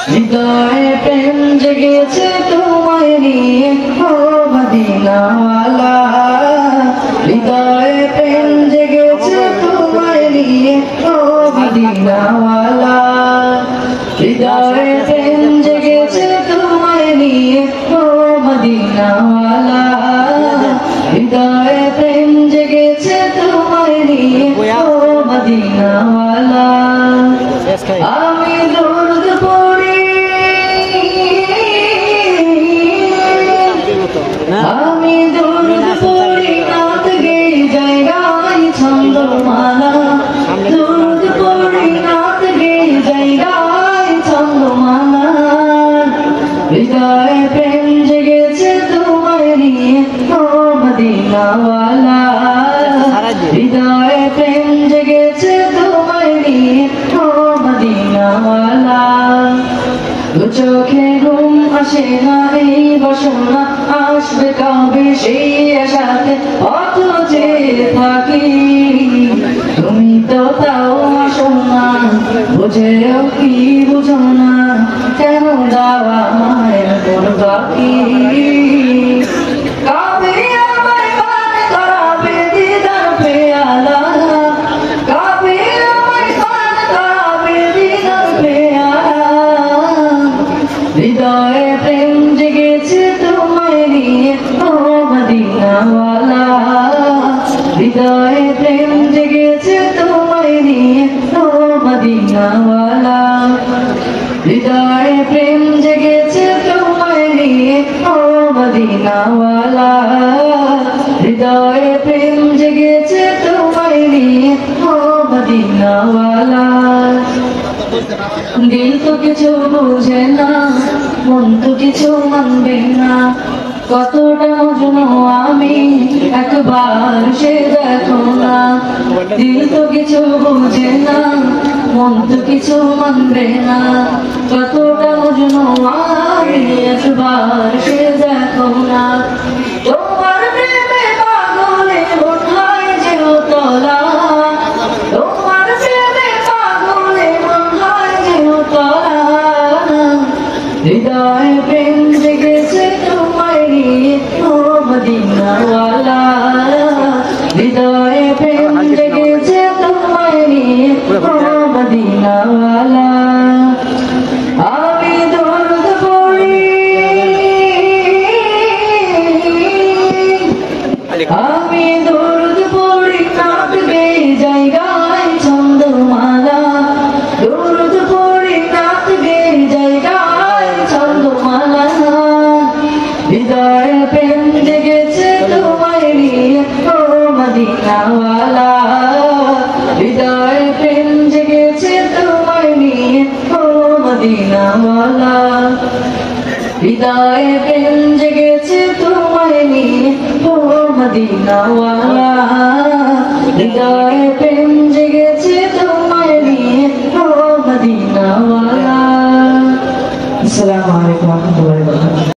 হৃদয়ে প্রেম জেগেছে তোমায় নিয়ে ও মদিনাওয়ালা হৃদয়ে প্রেম জেগেছে তোমায় নিয়ে ও মদিনাওয়ালা হৃদয়ে প্রেম জেগেছে তোমায় নিয়ে ও মদিনাওয়ালা হৃদয়ে প্রেম জেগেছে তোমায় নিয়ে ও মদিনাওয়ালা আমি দরুদ পড়ি আমি দরুদ পড়ি নাত গেই জায়গায় ছন্দমালা দরুদ পড়ি নাত গেই জায়গায় ছন্দমালা হৃদয়ে প্রেম জেগেছে তোমায় নিয়ে ও মদিনাওয়ালা হৃদয়ে প্রেম জেগেছে তোমায় নিয়ে ও মদিনাওয়ালা দু চোখে ঘুম আসে না এই বাসনা আসবে কবে সেই আশাতে অত চেয়ে থাকি তুমি তো তাও আসো না বুঝেও কি বুঝো না কেন দাওয়া মায়ের তোর বাকি কবে আমায় পান করাবে দিদার পেয়ালা কবে আমায় পান করাবে দিদার পেয়ালা হৃদয়ে প্রেম জেগেছে তোমায় নিয়ে ও মদিনাওয়ালা হৃদয়ে প্রেম জেগেছে তোমায় নিয়ে ও মদিনাওয়ালা হৃদয়ে প্রেম জেগেছে তোমায় নিয়ে ও মদিনাওয়ালা হৃদয়ে প্রেম জেগেছে তোমায় নিয়ে ও মদিনাওয়ালা দিল তো কিছু বুঝে না মন তো কিছু মানবে না কতটা মজনু আমি একবার সে দেখো না দিল তো কিছু বুঝে না মন তো কিছু মানবে না কতটা মজনু আমি একবার সে দেখো না তোমার প্রেমে পাগলে ওঠায় যে তলা তোমার প্রেমে পাগলে ওঠায় যে তলা হৃদয়ে প্রেম জেগেছে তোমায় নিয়ে ও মদিনাওয়ালা হৃদয়ে প্রেম জেগেছে তোমায় নিয়ে ও মদিনাওয়ালা আমি দরুদ পড়ি আমি দরুদ পড়ি নাত গেই জায়গায় ছন্দমালা দরুদ পড়ি নাত গেই জায়গায় ছন্দমালা হৃদয়ে প্রেম জেগেছে তোমায় নিয়ে ও মদিনাওয়ালা হৃদয়ে প্রেম জেগেছে তোমায় নিয়ে ও মদিনাওয়ালা হৃদয়ে প্রেম জেগেছে তোমায় নিয়ে ও মদিনাওয়ালা হৃদয়ে প্রেম